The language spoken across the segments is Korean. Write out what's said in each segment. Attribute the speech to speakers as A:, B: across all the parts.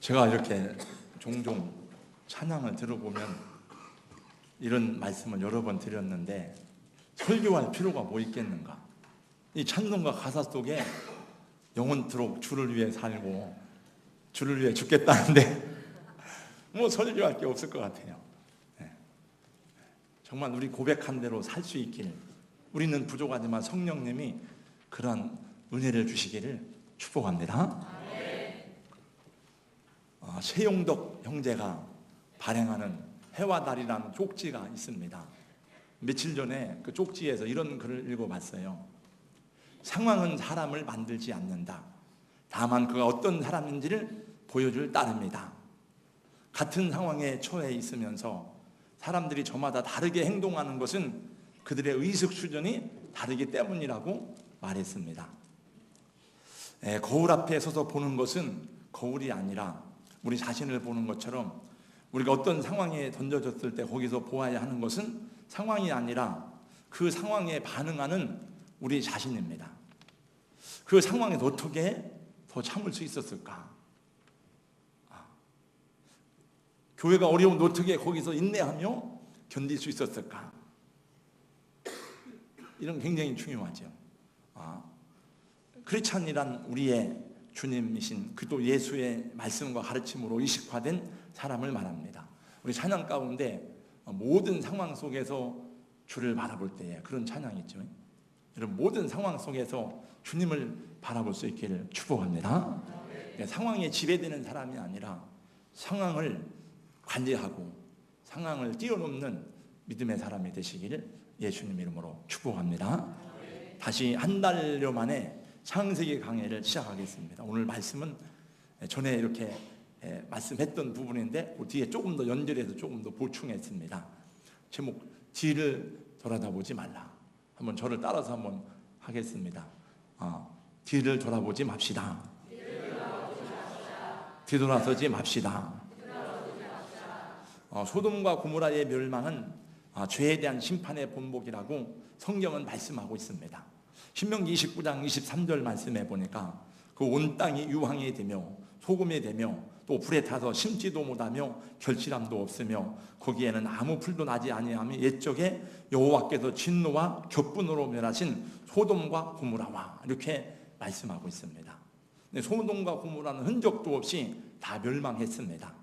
A: 제가 이렇게 종종 찬양을 들어보면 이런 말씀을 여러 번 드렸는데, 설교할 필요가 뭐 있겠는가? 이 찬송가 가사 속에 영원토록 주를 위해 살고 주를 위해 죽겠다는데 뭐 설교할 게 없을 것 같아요. 정말 우리 고백한 대로 살 수 있길, 우리는 부족하지만 성령님이 그러한 은혜를 주시기를 축복합니다. 최용덕 형제가 발행하는 해와 달이라는 쪽지가 있습니다. 며칠 전에 그 쪽지에서 이런 글을 읽어봤어요. 상황은 사람을 만들지 않는다. 다만 그가 어떤 사람인지를 보여줄 따름이다. 같은 상황에 처해 있으면서 사람들이 저마다 다르게 행동하는 것은 그들의 의식 수준이 다르기 때문이라고 말했습니다. 거울 앞에 서서 보는 것은 거울이 아니라 우리 자신을 보는 것처럼, 우리가 어떤 상황에 던져졌을 때 거기서 보아야 하는 것은 상황이 아니라 그 상황에 반응하는 우리 자신입니다. 그 상황에서 어떻게 더 참을 수 있었을까? 교회가 어려운데 어떻게 거기서 인내하며 견딜 수 있었을까? 이런 굉장히 중요하죠. 크리스찬이란 우리의 주님이신 그도 예수의 말씀과 가르침으로 의식화된 사람을 말합니다. 우리 찬양 가운데 모든 상황 속에서 주를 바라볼 때에 그런 찬양이 있죠. 여러분, 모든 상황 속에서 주님을 바라볼 수 있기를 축복합니다. 상황에 지배되는 사람이 아니라 상황을 관리하고 상황을 뛰어넘는 믿음의 사람이 되시기를 예수님 이름으로 축복합니다. 다시 한 달여 만에 창세기 강해를 시작하겠습니다. 오늘 말씀은 전에 이렇게 말씀했던 부분인데 그 뒤에 조금 더 연결해서 조금 더 보충했습니다. 제목, 뒤를 돌아다보지 말라. 한번 저를 따라서 한번 하겠습니다. 뒤를 돌아보지 맙시다. 뒤돌아서지 맙시다. 소돔과 고모라의 멸망은 죄에 대한 심판의 본복이라고 성경은 말씀하고 있습니다. 신명기 29장 23절 말씀해 보니까 그 온 땅이 유황이 되며 소금이 되며 또 불에 타서 심지도 못하며 결실함도 없으며 거기에는 아무 풀도 나지 아니하며 옛적에 여호와께서 진노와 격분으로 멸하신 소돔과 고모라와 이렇게 말씀하고 있습니다. 소돔과 고모라는 흔적도 없이 다 멸망했습니다.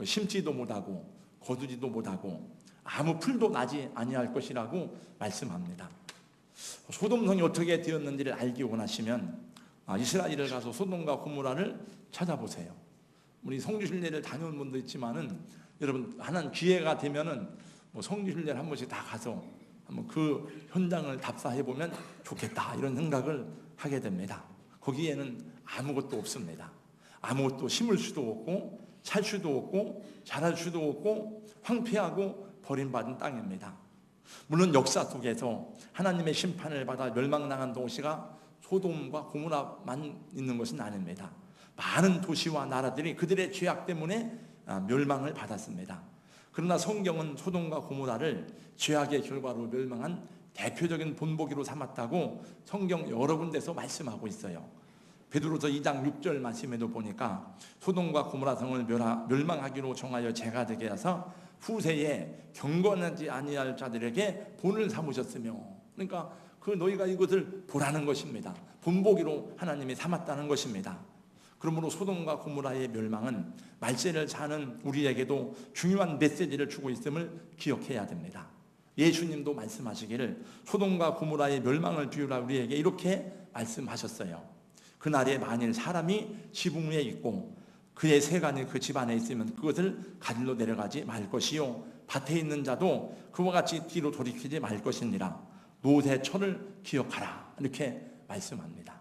A: 심지도 못하고 거두지도 못하고 아무 풀도 나지 아니할 것이라고 말씀합니다. 소돔성이 어떻게 되었는지를 알기 원하시면 이스라엘을 가서 소돔과 고모라를 찾아보세요. 우리 성주순례를 다녀온 분도 있지만은 여러분, 하나는 기회가 되면은 성주순례를 한 번씩 다 가서 한번 그 현장을 답사해 보면 좋겠다, 이런 생각을 하게 됩니다. 거기에는 아무것도 없습니다. 아무것도 심을 수도 없고 찰 수도 없고 자랄 수도 없고 황폐하고 버림받은 땅입니다. 물론 역사 속에서 하나님의 심판을 받아 멸망당한 도시가 소돔과 고모라만 있는 것은 아닙니다. 많은 도시와 나라들이 그들의 죄악 때문에 멸망을 받았습니다. 그러나 성경은 소돔과 고모라를 죄악의 결과로 멸망한 대표적인 본보기로 삼았다고 성경 여러 군데서 말씀하고 있어요. 베드로서 2장 6절 말씀에도 보니까 소돔과 고모라 성을 멸망하기로 정하여 죄가 되게 하사 후세에 경건하지 아니할 자들에게 본을 삼으셨으며, 그러니까 그 너희가 이것을 보라는 것입니다. 본보기로 하나님이 삼았다는 것입니다. 그러므로 소돔과 고모라의 멸망은 말세를 사는 우리에게도 중요한 메시지를 주고 있음을 기억해야 됩니다. 예수님도 말씀하시기를 소돔과 고모라의 멸망을 비유라 우리에게 이렇게 말씀하셨어요. 그날에 만일 사람이 지붕 위에 있고 그의 세간이 그 집안에 있으면 그것을 가지러 내려가지 말 것이요 밭에 있는 자도 그와 같이 뒤로 돌이키지 말 것이니라. 노새 철을 기억하라, 이렇게 말씀합니다.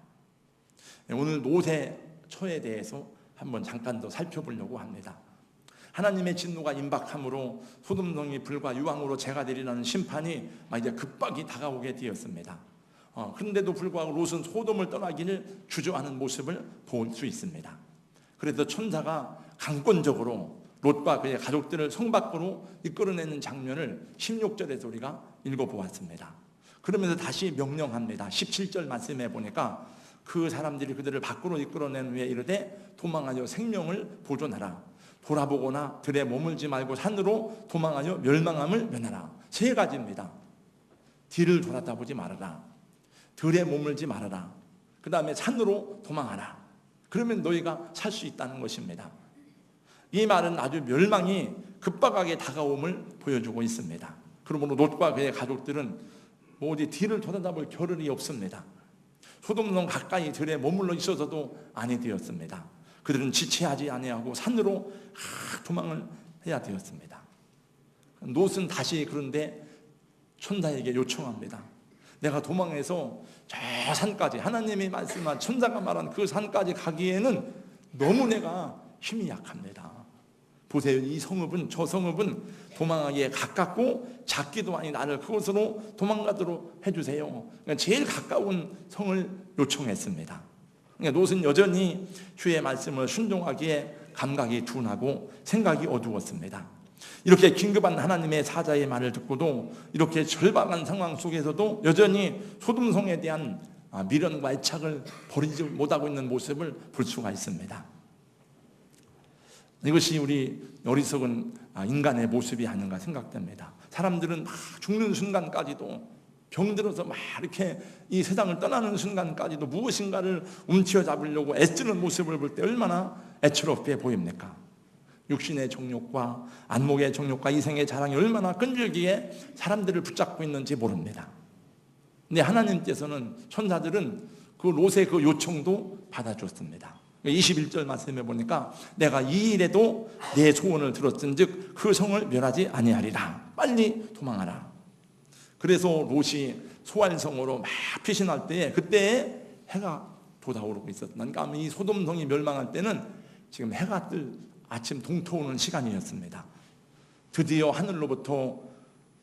A: 오늘 노새 철에 대해서 한번 잠깐 더 살펴보려고 합니다. 하나님의 진노가 임박함으로 소돔성이 불과 유황으로 재가 되리라는 심판이 이제 급박이 다가오게 되었습니다. 그런데도 불구하고 롯은 소돔을 떠나기를 주저하는 모습을 볼 수 있습니다. 그래서 천사가 강권적으로 롯과 그의 가족들을 성 밖으로 이끌어내는 장면을 16절에서 우리가 읽어보았습니다. 그러면서 다시 명령합니다. 17절 말씀해 보니까 그 사람들이 그들을 밖으로 이끌어낸 후에 이르되 도망하여 생명을 보존하라. 돌아보거나 들에 머물지 말고 산으로 도망하여 멸망함을 면하라. 세 가지입니다. 뒤를 돌아다보지 말아라. 들에 머물지 말아라. 그 다음에 산으로 도망하라. 그러면 너희가 살 수 있다는 것입니다. 이 말은 아주 멸망이 급박하게 다가옴을 보여주고 있습니다. 그러므로 롯과 그의 가족들은 뭐 어디 뒤를 돌아다볼 겨를이 없습니다. 소돔성 가까이 들에 머물러 있어서도 아니 되었습니다. 그들은 지체하지 아니하고 산으로 도망을 해야 되었습니다. 롯은 다시 그런데 천사에게 요청합니다. 내가 도망해서 저 산까지, 하나님이 말씀한 천사가 말한 그 산까지 가기에는 너무 내가 힘이 약합니다. 보세요. 이 성읍은, 저 성읍은 도망하기에 가깝고 작기도 하니 나를 그곳으로 도망가도록 해주세요. 그러니까 제일 가까운 성을 요청했습니다. 그러니까 롯은 여전히 주의 말씀을 순종하기에 감각이 둔하고 생각이 어두웠습니다. 이렇게 긴급한 하나님의 사자의 말을 듣고도 이렇게 절박한 상황 속에서도 여전히 소돔성에 대한 미련과 애착을 버리지 못하고 있는 모습을 볼 수가 있습니다. 이것이 우리 어리석은 인간의 모습이 아닌가 생각됩니다. 사람들은 막 죽는 순간까지도, 병들어서 막 이렇게 이 세상을 떠나는 순간까지도 무엇인가를 움켜잡으려고 애쓰는 모습을 볼 때 얼마나 애처롭게 보입니까? 육신의 정욕과 안목의 정욕과 이생의 자랑이 얼마나 끈질기게 사람들을 붙잡고 있는지 모릅니다. 근데 하나님께서는, 천사들은 그 롯의 그 요청도 받아줬습니다. 21절 말씀해 보니까 내가 이 일에도 내 소원을 들었은즉 그 성을 멸하지 아니하리라. 빨리 도망하라. 그래서 롯이 소알성으로 막 피신할 때에 그때에 해가 돋아오르고 있었다. 그러니까 이 소돔성이 멸망할 때는 지금 해가 뜰 아침 동토오는 시간이었습니다. 드디어 하늘로부터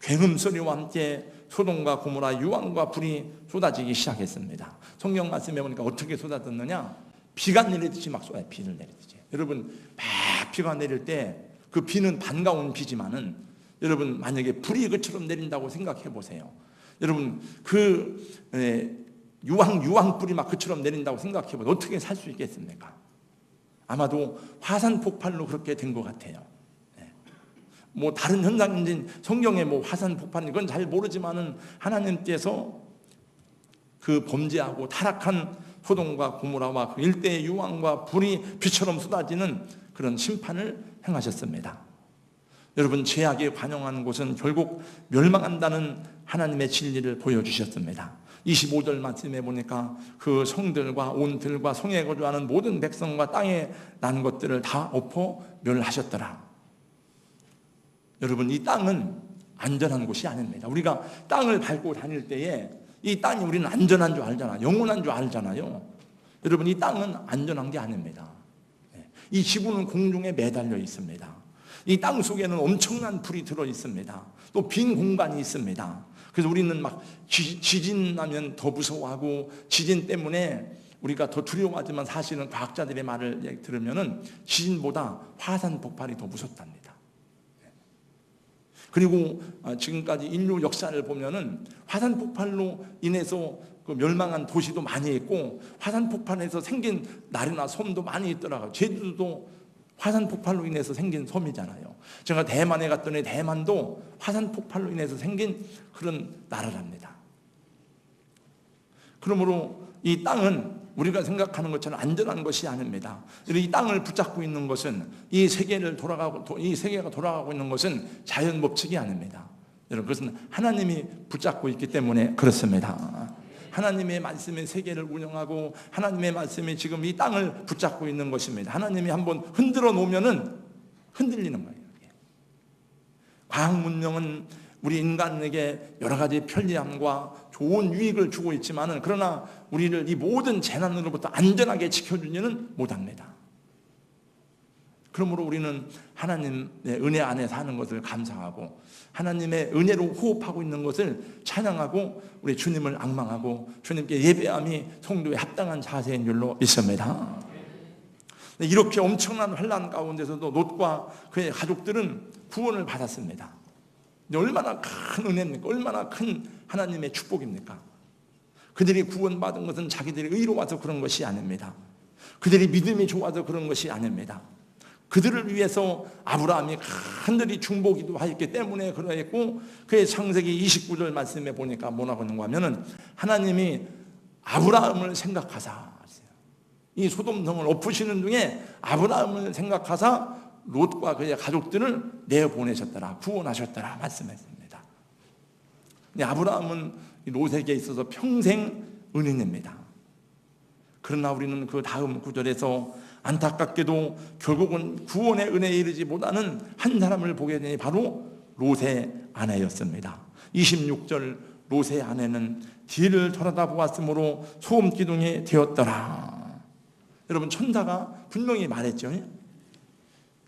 A: 굉음소리와 함께 소돔과 고모라 유황과 불이 쏟아지기 시작했습니다. 성경 말씀해 보니까 어떻게 쏟아졌느냐? 비가 내리듯이 막 쏟아요. 비를 내리듯이. 여러분 막 비가 내릴 때 그 비는 반가운 비지만은 여러분 만약에 불이 그처럼 내린다고 생각해 보세요. 여러분 그 유황불이 막 그처럼 내린다고 생각해 보세요. 어떻게 살 수 있겠습니까? 아마도 화산 폭발로 그렇게 된 것 같아요. 뭐 다른 현상인지 성경에 뭐 화산 폭발 이건 잘 모르지만은 하나님께서 그 범죄하고 타락한 소돔과 고모라와 그 일대의 유황과 불이 비처럼 쏟아지는 그런 심판을 행하셨습니다. 여러분 죄악에 관영하는 곳은 결국 멸망한다는 하나님의 진리를 보여주셨습니다. 25절 말씀해 보니까 그 성들과 온 들과 성에 거주하는 모든 백성과 땅에 난 것들을 다 엎어 멸하셨더라. 여러분 이 땅은 안전한 곳이 아닙니다. 우리가 땅을 밟고 다닐 때에 이 땅이 우리는 안전한 줄 알잖아요. 영원한 줄 알잖아요. 여러분 이 땅은 안전한 게 아닙니다. 이 지구는 공중에 매달려 있습니다. 이 땅 속에는 엄청난 불이 들어 있습니다. 또 빈 공간이 있습니다. 그래서 우리는 막 지진 나면 더 무서워하고 지진 때문에 우리가 더 두려워하지만 사실은 과학자들의 말을 들으면은 지진보다 화산 폭발이 더 무섭답니다. 그리고 지금까지 인류 역사를 보면은 화산 폭발로 인해서 그 멸망한 도시도 많이 있고 화산 폭발에서 생긴 나라나 섬도 많이 있더라고요. 제주도도 화산 폭발로 인해서 생긴 섬이잖아요. 제가 대만에 갔더니 대만도 화산 폭발로 인해서 생긴 그런 나라랍니다. 그러므로 이 땅은 우리가 생각하는 것처럼 안전한 것이 아닙니다. 이 땅을 붙잡고 있는 것은 이 세계가 돌아가고 있는 것은 자연 법칙이 아닙니다. 여러분 그것은 하나님이 붙잡고 있기 때문에 그렇습니다. 하나님의 말씀의 세계를 운영하고 하나님의 말씀이 지금 이 땅을 붙잡고 있는 것입니다. 하나님이 한번 흔들어 놓으면은 흔들리는 거예요. 과학 문명은 우리 인간에게 여러 가지 편리함과 좋은 유익을 주고 있지만은 그러나 우리를 이 모든 재난으로부터 안전하게 지켜주지는 못합니다. 그러므로 우리는 하나님의 은혜 안에 사는 것을 감사하고 하나님의 은혜로 호흡하고 있는 것을 찬양하고 우리 주님을 앙망하고 주님께 예배함이 성도의 합당한 자세인 줄로 믿습니다. 이렇게 엄청난 환난 가운데서도 롯과 그의 가족들은 구원을 받았습니다. 얼마나 큰 은혜입니까? 얼마나 큰 하나님의 축복입니까? 그들이 구원받은 것은 자기들이 의로워서 그런 것이 아닙니다. 그들이 믿음이 좋아서 그런 것이 아닙니다. 그들을 위해서 아브라함이 간절히 중보기도 하였기 때문에 그러했고, 그의 창세기 29절 말씀에 보니까 뭐라고 하는가 하면은 하나님이 아브라함을 생각하사, 이 소돔성을 엎으시는 중에 아브라함을 생각하사 롯과 그의 가족들을 내어보내셨더라, 구원하셨더라 말씀했습니다. 근데 아브라함은 롯에게 있어서 평생 은인입니다. 그러나 우리는 그 다음 구절에서 안타깝게도 결국은 구원의 은혜에 이르지 못하는 한 사람을 보게 되니 바로 롯의 아내였습니다. 26절, 롯의 아내는 뒤를 돌아다 보았으므로 소금 기둥이 되었더라. 여러분, 천사가 분명히 말했죠.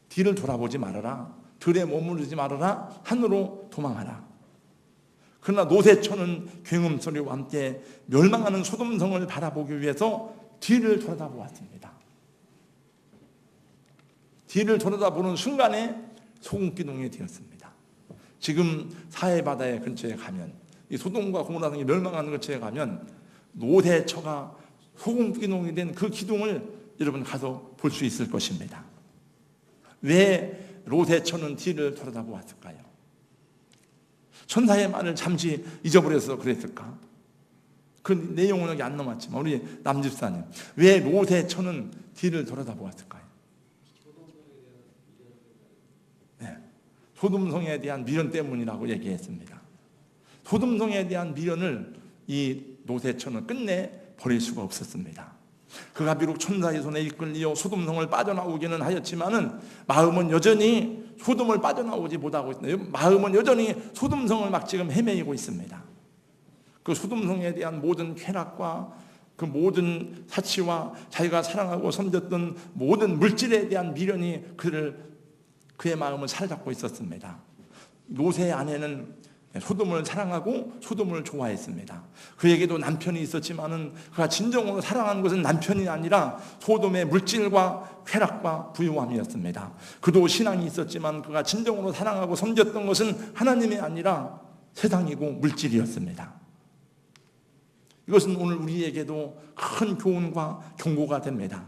A: 뒤를 돌아보지 말아라, 들에 머무르지 말아라, 하늘로 도망하라. 그러나 롯의 처는 굉음소리와 함께 멸망하는 소돔성을 바라보기 위해서 뒤를 돌아다보았습니다. 뒤를 돌아다보는 순간에 소금기둥이 되었습니다. 지금 사해바다의 근처에 가면, 이 소돔과 고모라 등이 멸망하는 근처에 가면 롯의 처가 소금기둥이 된 그 기둥을 여러분 가서 볼 수 있을 것입니다. 왜 롯의 처는 뒤를 돌아다보았을까요? 천사의 말을 잠시 잊어버려서 그랬을까? 그 내용은 여기 안 남았지만 우리 남집사님, 왜 롯의 처는 뒤를 돌아다보았을까요? 네, 소돔성에 대한 미련 때문이라고 얘기했습니다. 소돔성에 대한 미련을 이 롯의 처는 끝내 버릴 수가 없었습니다. 그가 비록 천사의 손에 이끌려 소돔성을 빠져나오기는 하였지만은 마음은 여전히 소돔을 빠져나오지 못하고 있어요. 마음은 여전히 소돔성을 막 지금 헤매이고 있습니다. 그 소돔성에 대한 모든 쾌락과 그 모든 사치와 자기가 사랑하고 섬겼던 모든 물질에 대한 미련이 그의 마음을 사로잡고 있었습니다. 롯의 아내는 소돔을 사랑하고 소돔을 좋아했습니다. 그에게도 남편이 있었지만은 그가 진정으로 사랑하는 것은 남편이 아니라 소돔의 물질과 쾌락과 부유함이었습니다. 그도 신앙이 있었지만 그가 진정으로 사랑하고 섬겼던 것은 하나님이 아니라 세상이고 물질이었습니다. 이것은 오늘 우리에게도 큰 교훈과 경고가 됩니다.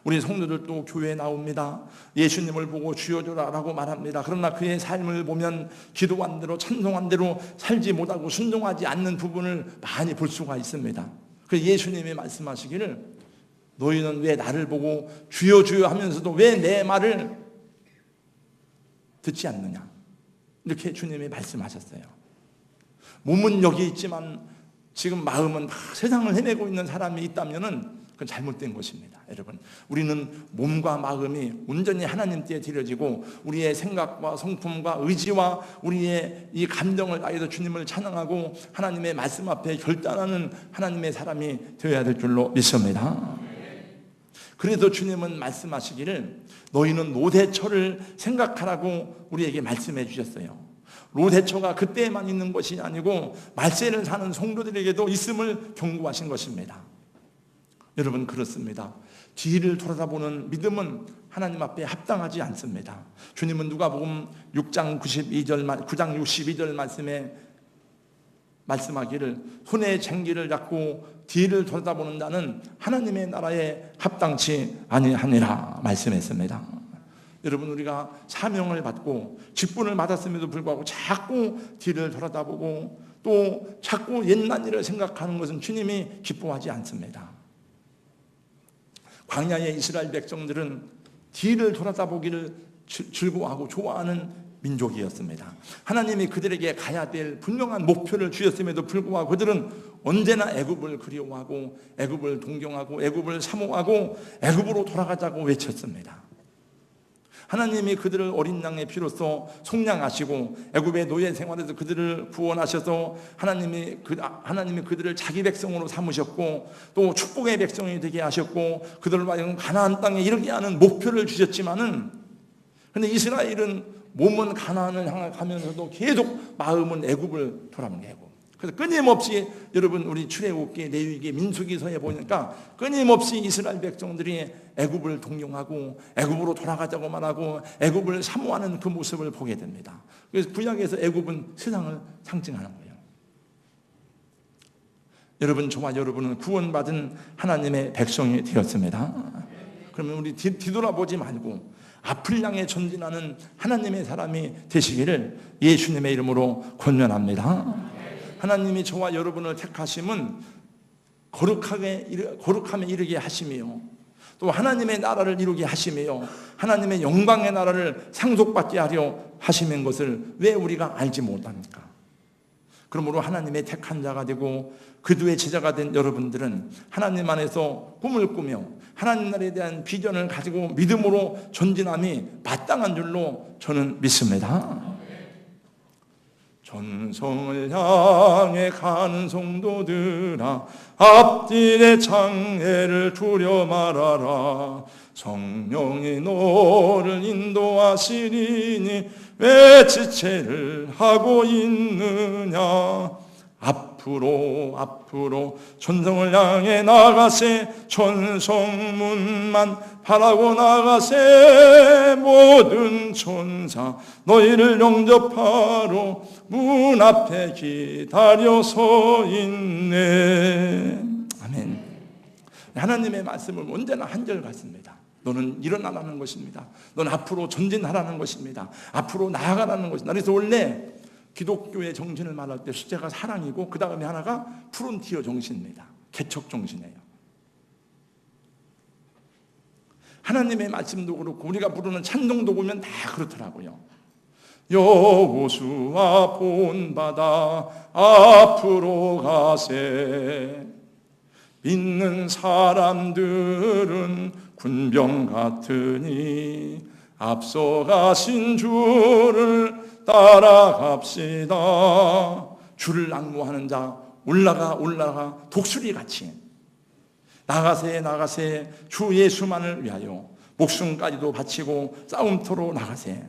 A: 우리 성도들도 교회에 나옵니다. 예수님을 보고 주여 주라라고 말합니다. 그러나 그의 삶을 보면 기도한 대로 찬송한 대로 살지 못하고 순종하지 않는 부분을 많이 볼 수가 있습니다. 그래서 예수님이 말씀하시기를 너희는 왜 나를 보고 주여 주여 하면서도 왜 내 말을 듣지 않느냐, 이렇게 주님이 말씀하셨어요. 몸은 여기 있지만 지금 마음은 세상을 헤매고 있는 사람이 있다면은 그건 잘못된 것입니다. 여러분, 우리는 몸과 마음이 온전히 하나님께 드려지고 우리의 생각과 성품과 의지와 우리의 이 감정을 다해서 주님을 찬양하고 하나님의 말씀 앞에 결단하는 하나님의 사람이 되어야 될 줄로 믿습니다. 그래서 주님은 말씀하시기를 너희는 롯의 처를 생각하라고 우리에게 말씀해 주셨어요. 롯의 처가 그때만 있는 것이 아니고 말세를 사는 성도들에게도 있음을 경고하신 것입니다. 여러분, 그렇습니다. 뒤를 돌아다보는 믿음은 하나님 앞에 합당하지 않습니다. 주님은 누가복음 9장 62절 말씀에 말씀하기를 손에 쟁기를 잡고 뒤를 돌아다보는 자는 하나님의 나라에 합당치 아니하니라 말씀했습니다. 여러분, 우리가 사명을 받고 직분을 받았음에도 불구하고 자꾸 뒤를 돌아다보고 또 자꾸 옛날 일을 생각하는 것은 주님이 기뻐하지 않습니다. 광야의 이스라엘 백성들은 뒤를 돌아다보기를 즐거워하고 좋아하는 민족이었습니다. 하나님이 그들에게 가야 될 분명한 목표를 주셨음에도 불구하고 그들은 언제나 애굽을 그리워하고 애굽을 동경하고 애굽을 사모하고 애굽으로 돌아가자고 외쳤습니다. 하나님이 그들을 어린 양의 피로써 속량하시고 애굽의 노예 생활에서 그들을 구원하셔서 하나님이 그들을 자기 백성으로 삼으셨고 또 축복의 백성이 되게 하셨고 그들을 하여금 가나안 땅에 이르게 하는 목표를 주셨지만은, 그런데 이스라엘은 몸은 가나안을 향하면서도 계속 마음은 애굽을 돌아보는 애굽. 그래서 끊임없이 여러분, 우리 출애굽기, 레위기, 민수기서에 보니까 끊임없이 이스라엘 백성들이 애굽을 동경하고 애굽으로 돌아가자고 말하고 애굽을 사모하는 그 모습을 보게 됩니다. 그래서 구약에서 애굽은 세상을 상징하는 거예요. 여러분, 저와 여러분은 구원받은 하나님의 백성이 되었습니다. 그러면 우리 뒤돌아보지 말고 앞을 향해 전진하는 하나님의 사람이 되시기를 예수님의 이름으로 권면합니다. 하나님이 저와 여러분을 택하심은 거룩함에 이르게 하심이요, 또 하나님의 나라를 이루게 하심이요, 하나님의 영광의 나라를 상속받게 하려 하심인 것을 왜 우리가 알지 못합니까? 그러므로 하나님의 택한 자가 되고 그도의 제자가 된 여러분들은 하나님 안에서 꿈을 꾸며 하나님 나라에 대한 비전을 가지고 믿음으로 전진함이 마땅한 줄로 저는 믿습니다. 전성을 향해 가는 성도들아, 앞길의 장애를 두려 말아라. 성령이 너를 인도하시리니 왜 지체를 하고 있느냐. 앞으로 전성을 향해 나가세. 천성문만 바라고 나가세. 모든 천사 너희를 영접하러 문 앞에 기다려 서 있네. 아멘. 하나님의 말씀은 언제나 한결 같습니다. 너는 일어나라는 것입니다. 너는 앞으로 전진하라는 것입니다. 앞으로 나아가라는 것입니다. 그래서 원래 기독교의 정신을 말할 때 숫자가 사랑이고 그 다음에 하나가 프론티어 정신입니다. 개척 정신이에요. 하나님의 말씀도 그렇고 우리가 부르는 찬송도 보면 다 그렇더라고요. 여호수아 본받아 앞으로 가세. 믿는 사람들은 군병 같으니 앞서가신 주를 따라갑시다. 주를 앙모하는 자 올라가 독수리같이 나가세. 주 예수만을 위하여 목숨까지도 바치고 싸움터로 나가세.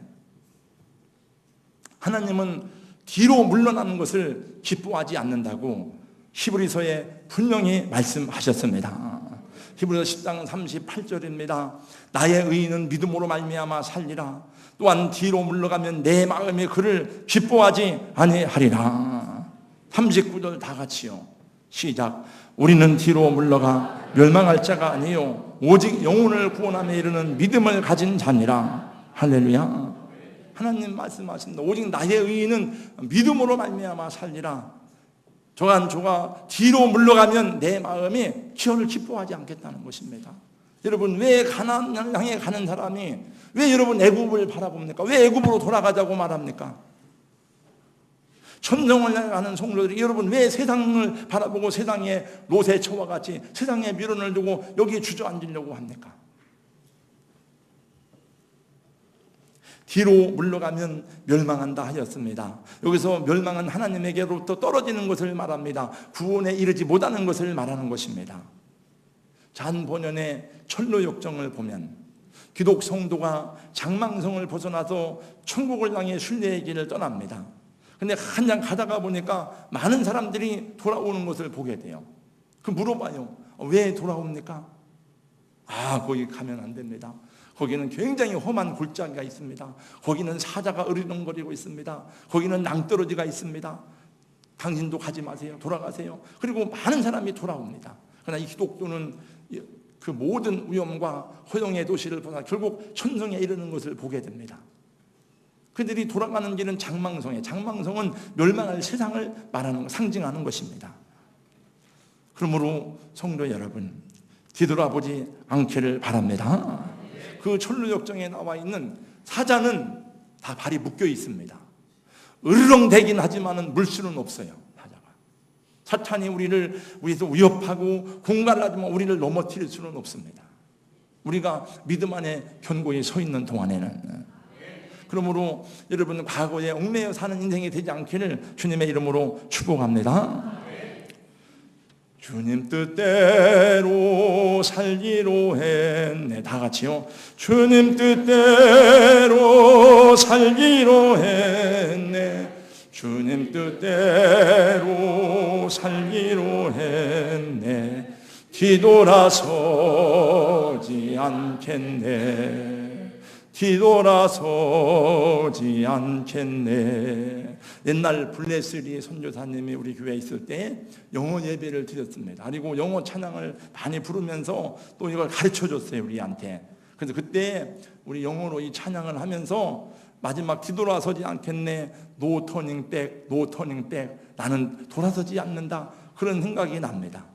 A: 하나님은 뒤로 물러나는 것을 기뻐하지 않는다고 히브리서에 분명히 말씀하셨습니다. 히브리서 10장 38절입니다. 나의 의인은 믿음으로 말미암아 살리라. 또한 뒤로 물러가면 내 마음이 그를 기뻐하지 아니하리라. 39절 다 같이요. 시작. 우리는 뒤로 물러가 멸망할 자가 아니요 오직 영혼을 구원함에 이르는 믿음을 가진 자니라. 할렐루야. 하나님 말씀하십니다. 오직 나의 의인은 믿음으로 말미암아 살리라. 저가 뒤로 물러가면 내 마음이 저를 기뻐하지 않겠다는 것입니다. 여러분, 왜 가나안을 향해 가는 사람이 왜 여러분 애굽을 바라봅니까? 왜 애굽으로 돌아가자고 말합니까? 천성을 향해 가는 성도들이 여러분 왜 세상을 바라보고 세상의 노새처와 같이 세상에 미련을 두고 여기에 주저앉으려고 합니까? 뒤로 물러가면 멸망한다 하였습니다. 여기서 멸망은 하나님에게로부터 떨어지는 것을 말합니다. 구원에 이르지 못하는 것을 말하는 것입니다. 잔 본연의 철로 역정을 보면 기독 성도가 장망성을 벗어나서 천국을 향해 순례의 길을 떠납니다. 근데 한참 가다가 보니까 많은 사람들이 돌아오는 것을 보게 돼요. 그 물어봐요. 왜 돌아옵니까? 거기 가면 안 됩니다. 거기는 굉장히 험한 골짜기가 있습니다. 거기는 사자가 으르렁거리고 있습니다. 거기는 낭떠러지가 있습니다. 당신도 가지 마세요. 돌아가세요. 그리고 많은 사람이 돌아옵니다. 그러나 이 기독교는 그 모든 위험과 허영의 도시를 벗어나 결국 천성에 이르는 것을 보게 됩니다. 그들이 돌아가는 길은 장망성은 멸망할 세상을 말하는 상징하는 것입니다. 그러므로 성도 여러분, 뒤돌아보지 않기를 바랍니다. 그 철로역정에 나와 있는 사자는 다 발이 묶여 있습니다. 으르렁대긴 하지만은 물 수는 없어요. 사자가. 사탄이 우리를 위해서 위협하고 공갈을 하지만 우리를 넘어뜨릴 수는 없습니다. 우리가 믿음 안에 견고히 서 있는 동안에는. 그러므로 여러분 과거에 얽매여 사는 인생이 되지 않기를 주님의 이름으로 축복합니다. 주님 뜻대로 살기로 했네. 다 같이요. 주님 뜻대로 살기로 했네. 주님 뜻대로 살기로 했네. 뒤돌아서지 않겠네. 뒤돌아서지 않겠네. 옛날 블레스리 선교사님이 우리 교회에 있을 때 영어 예배를 드렸습니다. 그리고 영어 찬양을 많이 부르면서 또 이걸 가르쳐줬어요, 우리한테. 그래서 그때 우리 영어로 이 찬양을 하면서 마지막 뒤돌아서지 않겠네, No turning back, No turning back, 나는 돌아서지 않는다, 그런 생각이 납니다.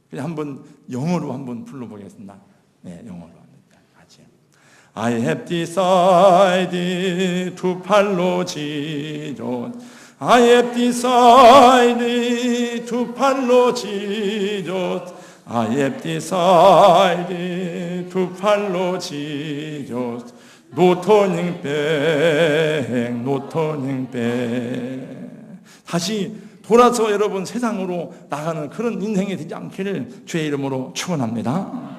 A: 그래서 한번 영어로 한번 불러보겠습니다. 네, 영어로 같이. I have decided to follow Jesus. I have decided to follow Jesus. I have decided to follow Jesus. No turning back, no turning back. 다시 돌아서 여러분 세상으로 나가는 그런 인생이 되지 않기를 주의 이름으로 축원합니다.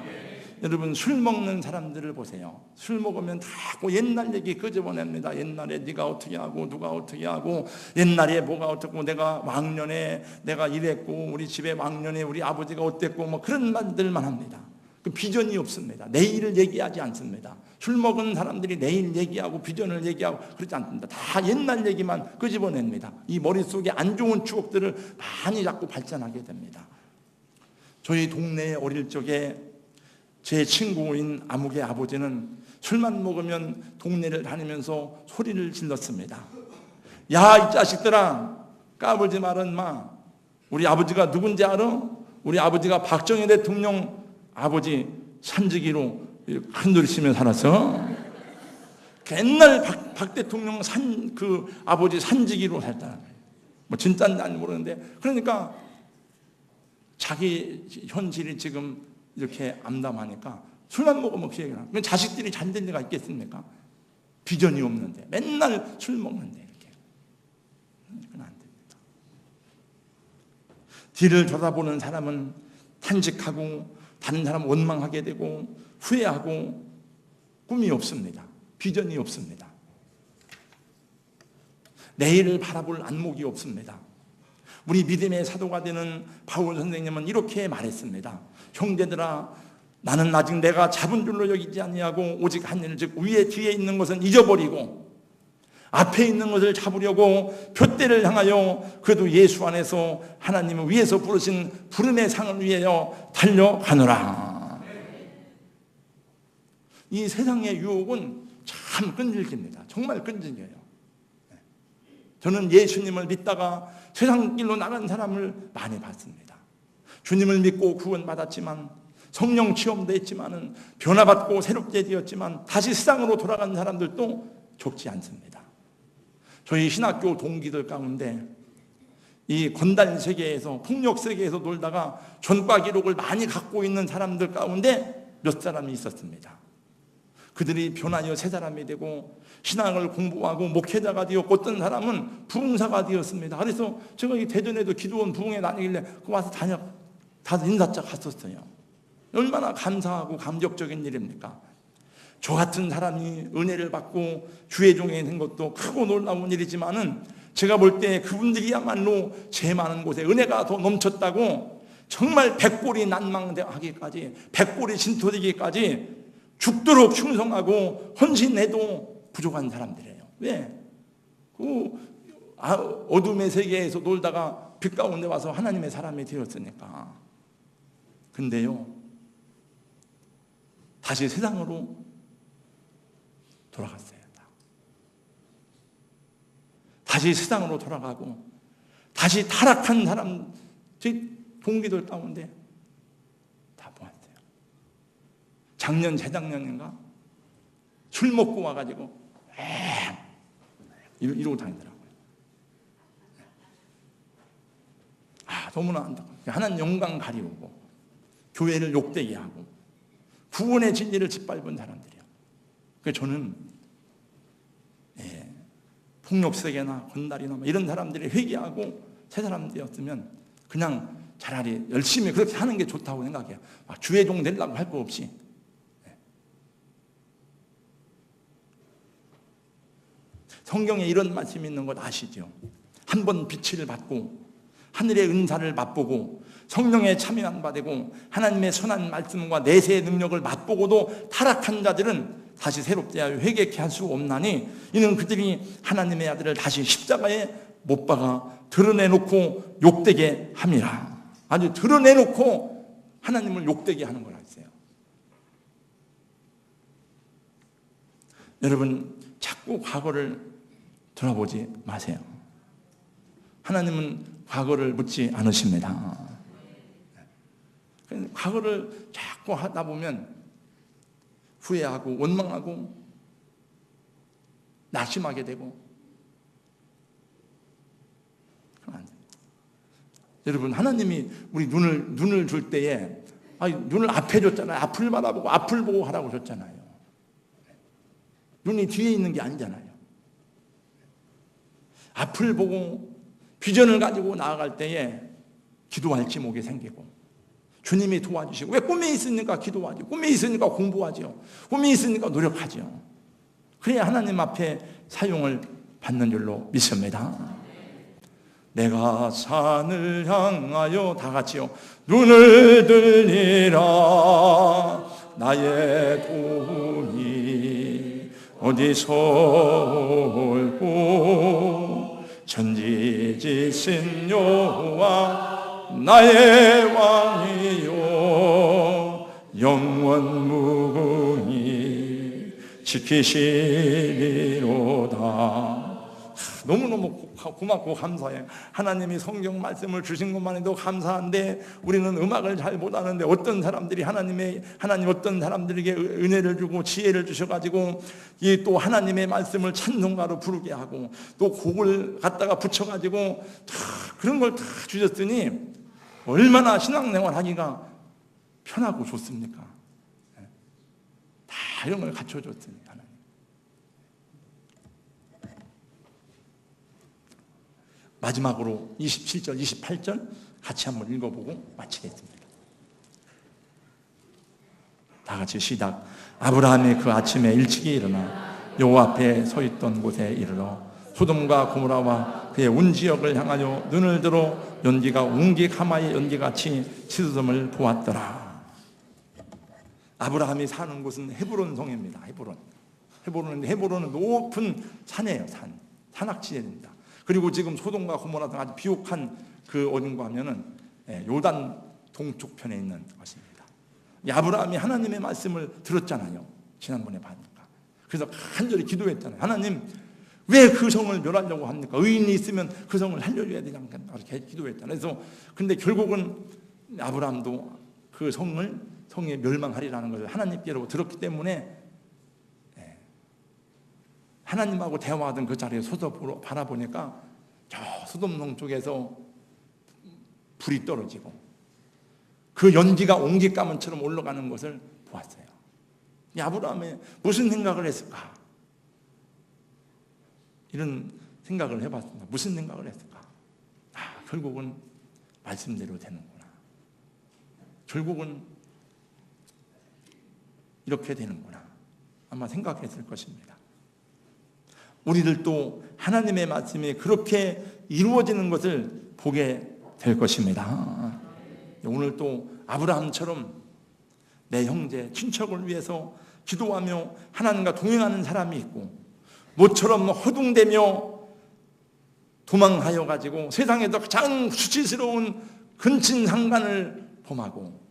A: 여러분, 술 먹는 사람들을 보세요. 술 먹으면 자꾸 옛날 얘기 끄집어냅니다. 옛날에 네가 어떻게 하고 누가 어떻게 하고, 옛날에 뭐가 어떻고, 내가 왕년에 내가 이랬고, 우리 집에 왕년에 우리 아버지가 어땠고, 뭐 그런 말들만 합니다. 그 비전이 없습니다. 내일을 얘기하지 않습니다. 술 먹은 사람들이 내일 얘기하고 비전을 얘기하고 그러지 않습니다. 다 옛날 얘기만 끄집어냅니다. 이 머릿속에 안 좋은 추억들을 많이 자꾸 발전하게 됩니다. 저희 동네에 어릴 적에 제 친구인 아무개 아버지는 술만 먹으면 동네를 다니면서 소리를 질렀습니다. 야, 이 자식들아, 까불지 말아 인마. 우리 아버지가 누군지 알아? 우리 아버지가 박정희 대통령 아버지 산지기로 흔들리시며 살았어. 옛날 박 대통령 그 아버지 산지기로 살다. 뭐 진짜인지 안 모르는데, 그러니까 자기 현실이 지금 이렇게 암담하니까 술만 먹으면 그 얘기를 하고, 자식들이 잘 될 리가 있겠습니까? 비전이 없는데 맨날 술 먹는데 이렇게. 그건 안 됩니다. 뒤를 쳐다보는 사람은 탄식하고, 다른 사람 원망하게 되고, 후회하고, 꿈이 없습니다. 비전이 없습니다. 내일을 바라볼 안목이 없습니다. 우리 믿음의 사도가 되는 바울 선생님은 이렇게 말했습니다. 형제들아, 나는 아직 내가 잡은 줄로 여기지 아니하고 오직 한 일, 즉 위에 뒤에 있는 것은 잊어버리고 앞에 있는 것을 잡으려고 표대를 향하여 그래도 예수 안에서 하나님을 위해서 부르신 부름의 상을 위하여 달려가노라. 이 세상의 유혹은 참 끈질깁니다. 정말 끈질겨요. 저는 예수님을 믿다가 세상 길로 나간 사람을 많이 봤습니다. 주님을 믿고 구원받았지만, 성령 체험도 했지만, 변화받고 새롭게 되었지만 다시 세상으로 돌아간 사람들도 적지 않습니다. 저희 신학교 동기들 가운데 이 건달 세계에서, 폭력 세계에서 놀다가 전과 기록을 많이 갖고 있는 사람들 가운데 몇 사람이 있었습니다. 그들이 변하여 새 사람이 되고 신앙을 공부하고 목회자가 되었고, 어떤 사람은 부흥사가 되었습니다. 그래서 제가 이 대전에도 기도원 부흥회 다니길래 그 와서 다들 인사짝 갔었어요. 얼마나 감사하고 감격적인 일입니까? 저 같은 사람이 은혜를 받고 주의 종이 된 것도 크고 놀라운 일이지만은, 제가 볼 때 그분들이야말로 제 많은 곳에 은혜가 더 넘쳤다고, 정말 백골이 난망하기까지, 백골이 진토되기까지 죽도록 충성하고 헌신해도 부족한 사람들이에요. 왜? 어둠의 세계에서 놀다가 빛 가운데 와서 하나님의 사람이 되었으니까. 근데요, 다시 세상으로 돌아갔어요. 다시 세상으로 돌아가고, 다시 타락한 사람, 제 동기들 가운데 다 보았어요. 작년, 재작년인가? 술 먹고 와가지고, 이러고 다니더라고요. 너무나 안타까워요. 하나님 영광 가리우고, 교회를 욕되게 하고, 구원의 진리를 짓밟은 사람들이에요. 그래서 저는, 폭력세계나 건달이나 이런 사람들이 회개하고 새 사람들이었으면 그냥 차라리 열심히 그렇게 하는 게 좋다고 생각해요. 주의 종 되려고 할 거 없이. 성경에 이런 말씀이 있는 것 아시죠? 한 번 빛을 받고 하늘의 은사를 맛보고 성령의 참여한 바 되고 하나님의 선한 말씀과 내세의 능력을 맛보고도 타락한 자들은 다시 새롭게 하여 회개케 할 수 없나니 이는 그들이 하나님의 아들을 다시 십자가에 못 박아 드러내놓고 욕되게 함이라. 아주 드러내놓고 하나님을 욕되게 하는 거라 했어요. 여러분, 자꾸 과거를 돌아보지 마세요. 하나님은 과거를 묻지 않으십니다. 과거를 자꾸 하다 보면 후회하고 원망하고 낙심하게 되고. 여러분, 하나님이 우리 눈을 줄 때에 눈을 앞에 줬잖아요. 앞을 바라보고 앞을 보고 하라고 줬잖아요. 눈이 뒤에 있는 게 아니잖아요. 앞을 보고 비전을 가지고 나아갈 때에 기도할 지목이 생기고 주님이 도와주시고, 왜 꿈이 있으니까 기도하죠. 꿈이 있으니까 공부하죠. 꿈이 있으니까 노력하죠. 그래야 하나님 앞에 사용을 받는 줄로 믿습니다. 내가 산을 향하여, 다 같이요, 눈을 들리라. 나의 도움이 어디서 올고, 전지지신 여호와 나의 왕이요 영원 무궁히 지키시리로다. 너무너무 고맙고 감사해요. 하나님이 성경 말씀을 주신 것만 해도 감사한데, 우리는 음악을 잘 못하는데 어떤 사람들이 하나님 어떤 사람들에게 은혜를 주고 지혜를 주셔가지고 이 또 하나님의 말씀을 찬송가로 부르게 하고 또 곡을 갖다가 붙여가지고 그런 걸 다 주셨으니 얼마나 신앙생활 하기가 편하고 좋습니까? 다 이런 걸 갖춰줬으니 하나님. 마지막으로 27절, 28절 같이 한번 읽어보고 마치겠습니다. 다 같이 시작. 아브라함이 그 아침에 일찍이 일어나 여호와 앞에 서 있던 곳에 이르러 소돔과 고모라와 그의 온 지역을 향하여 눈을 들어 연기가 웅기 가마의 연기같이 치솟음을 보았더라. 아브라함이 사는 곳은 헤브론 성입니다. 헤브론은 높은 산이에요. 산악지대입니다. 그리고 지금 소돔과 고모라 등 아주 비옥한 그 어딘가 하면은 요단 동쪽 편에 있는 것입니다. 아브라함이 하나님의 말씀을 들었잖아요. 지난번에 봐니까. 그래서 간절히 기도했잖아요. 하나님, 왜 그 성을 멸하려고 합니까? 의인이 있으면 그 성을 살려줘야 되지 않겠나? 이렇게 기도했잖아요. 그래서 근데 결국은 아브라함도 그 성에 멸망하리라는 것을 하나님께로 들었기 때문에 하나님하고 대화하던 그 자리에 서서 바라보니까 저 소돔 동쪽에서 불이 떨어지고 그 연기가 옹기 가문처럼 올라가는 것을 보았어요. 아브라함이 무슨 생각을 했을까? 이런 생각을 해봤습니다. 무슨 생각을 했을까? 결국은 말씀대로 되는구나. 결국은 이렇게 되는구나. 아마 생각했을 것입니다. 우리들도 하나님의 말씀이 그렇게 이루어지는 것을 보게 될 것입니다. 오늘 또 아브라함처럼 내 형제, 친척을 위해서 기도하며 하나님과 동행하는 사람이 있고, 모처럼 허둥대며 도망하여 가지고 세상에서 가장 수치스러운 근친상간을 범하고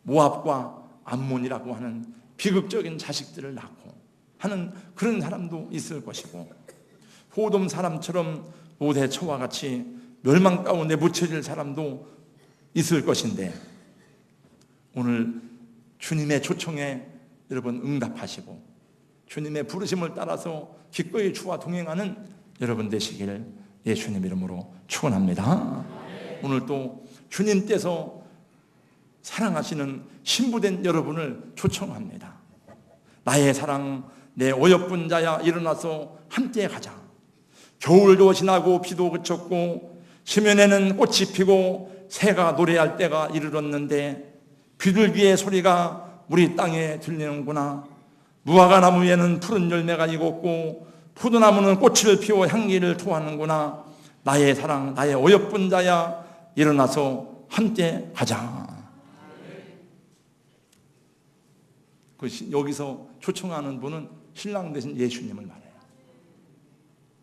A: 모압과 암몬이라고 하는 비극적인 자식들을 낳고 하는 그런 사람도 있을 것이고, 소돔 사람처럼 롯의 처와 같이 멸망 가운데 묻혀질 사람도 있을 것인데, 오늘 주님의 초청에 여러분 응답하시고 주님의 부르심을 따라서 기꺼이 주와 동행하는 여러분 되시기를 예수님 이름으로 축원합니다. 오늘 또 주님께서 사랑하시는 신부된 여러분을 초청합니다. 나의 사랑, 내 어여쁜 자야, 일어나서 함께 가자. 겨울도 지나고 비도 그쳤고 시면에는 꽃이 피고 새가 노래할 때가 이르렀는데 비둘기의 소리가 우리 땅에 들리는구나. 무화과 나무 위에는 푸른 열매가 익었고 포도나무는 꽃을 피워 향기를 토하는구나. 나의 사랑, 나의 어여쁜 자야, 일어나서 함께 가자. 여기서 초청하는 분은 신랑 대신 예수님을 말해요.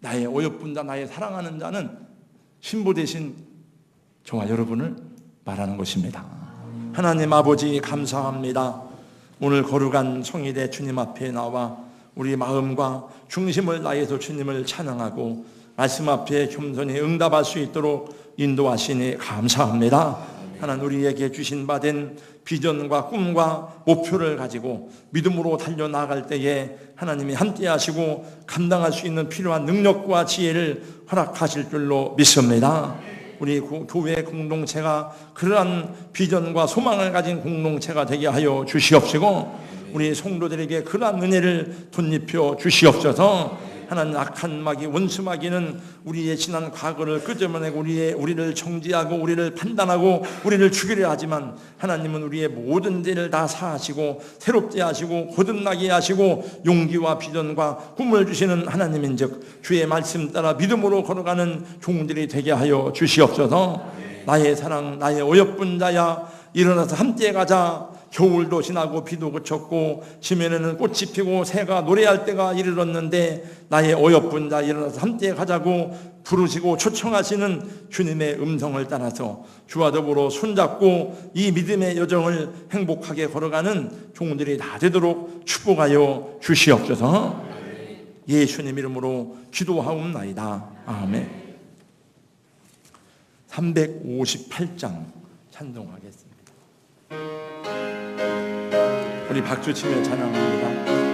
A: 나의 어여쁜 자, 나의 사랑하는 자는 신부 대신 저와 여러분을 말하는 것입니다. 하나님 아버지 감사합니다. 오늘 거룩한 성일의 주님 앞에 나와 우리 마음과 중심을 다해서 주님을 찬양하고 말씀 앞에 겸손히 응답할 수 있도록 인도하시니 감사합니다. 하나님 우리에게 주신 바 된 비전과 꿈과 목표를 가지고 믿음으로 달려나갈 때에 하나님이 함께 하시고 감당할 수 있는 필요한 능력과 지혜를 허락하실 줄로 믿습니다. 우리 교회 공동체가 그러한 비전과 소망을 가진 공동체가 되게 하여 주시옵시고 우리 성도들에게 그러한 은혜를 덧입혀 주시옵소서. 하나님 악한 마귀 원수 마귀는 우리의 지난 과거를 끄집어내고 우리를 정죄하고 우리를 판단하고 우리를 죽이려 하지만 하나님은 우리의 모든 죄를 다 사하시고 새롭게 하시고 거듭나게 하시고 용기와 비전과 꿈을 주시는 하나님인즉 주의 말씀 따라 믿음으로 걸어가는 종들이 되게 하여 주시옵소서. 나의 사랑 나의 어여쁜 자야 일어나서 함께 가자. 겨울도 지나고 비도 그쳤고 지면에는 꽃이 피고 새가 노래할 때가 이르렀는데 나의 어여쁜 자 일어나서 함께 가자고 부르시고 초청하시는 주님의 음성을 따라서 주와 더불어 손잡고 이 믿음의 여정을 행복하게 걸어가는 종들이 다 되도록 축복하여 주시옵소서. 예수님 이름으로 기도하옵나이다. 아멘. 358장 찬송하겠습니다. 우리 박수 치며 찬양합니다.